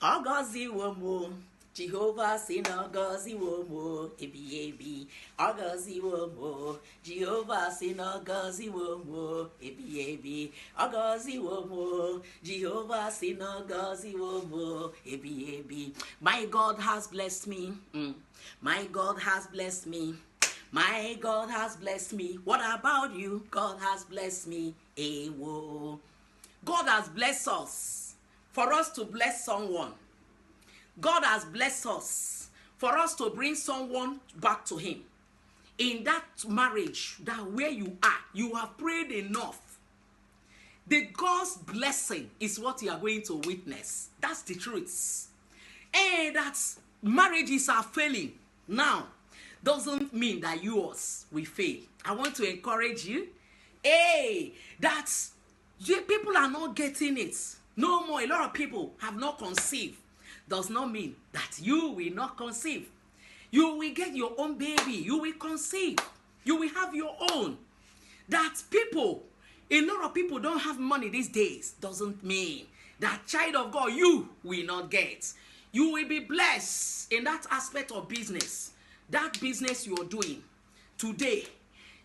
Ogozi womo, Jehovah sin ogozi womo, ebi. Ogozi womo, Jehovah sin ogozi womo, ebi. Ogozi womo, Jehovah sin ogozi womo, ebi. My God has blessed me. My God has blessed me. My God has blessed me. What about you? God has blessed me. Ewo. God has blessed us for us to bless someone. God has blessed us for us to bring someone back to him. In that marriage, that where you are, you have prayed enough. The God's blessing is what you are going to witness. That's the truth. And that marriages are failing now doesn't mean that yours will fail. I want to encourage you. That people are not getting it. No more. A lot of people have not conceived. Does not mean that you will not conceive. You will get your own baby. You will conceive. You will have your own. That a lot of people don't have money these days doesn't mean that child of God you will not get. You will be blessed in that aspect of business. That business you are doing today,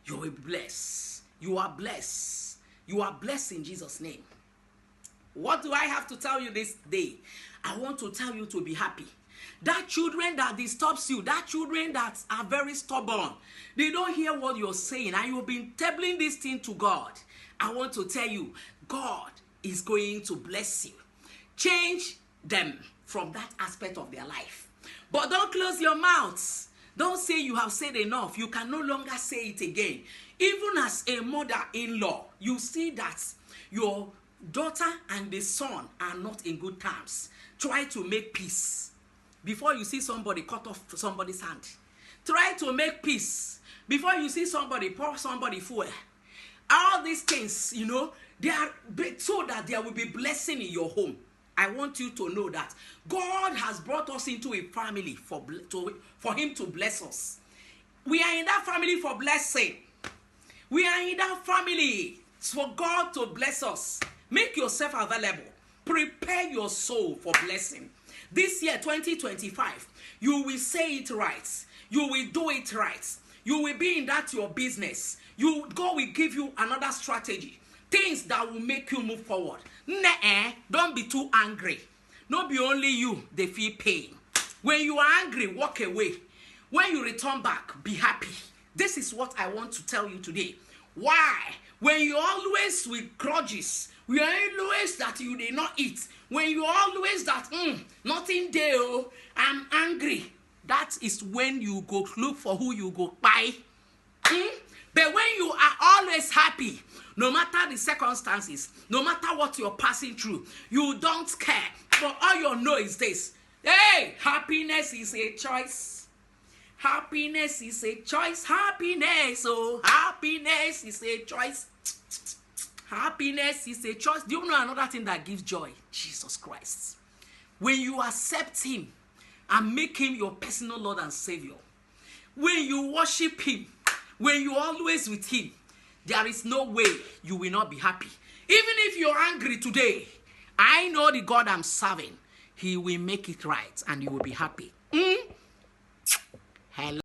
you will be blessed. You are blessed. You are blessed in Jesus' name. What do I have to tell you this day? I want to tell you to be happy. That children that disturbs you, that children that are very stubborn, they don't hear what you're saying, and you've been tabling this thing to God. I want to tell you, God is going to bless you. Change them from that aspect of their life. But don't close your mouths. Don't say you have said enough. You can no longer say it again. Even as a mother-in-law, you see that your daughter and the son are not in good terms. Try to make peace before you see somebody cut off somebody's hand. Try to make peace before you see somebody pour somebody fuel. All these things, they are so that there will be blessing in your home. I want you to know that God has brought us into a family for him to bless us. We are in that family for blessing. We are in that family for God to bless us. Make yourself available. Prepare your soul for blessing. This year, 2025, you will say it right. You will do it right. You will be in that your business. God will give you another strategy. Things that will make you move forward. Don't be too angry. Not be only you, they feel pain. When you are angry, walk away. When you return back, be happy. This is what I want to tell you today. Why? When you always with grudges, when you always that you did not eat, when you always that, nothing there, I'm angry. That is when you go look for who you go buy. But when you are always happy, no matter the circumstances, no matter what you're passing through, you don't care. But all you know is this. Hey, happiness is a choice. Happiness is a choice. Happiness is a choice. Happiness is a choice. Do you know another thing that gives joy? Jesus Christ. When you accept him and make him your personal Lord and Savior, when you worship him, when you're always with him, there is no way you will not be happy. Even if you're angry today, I know the God I'm serving. He will make it right and you will be happy. Hello.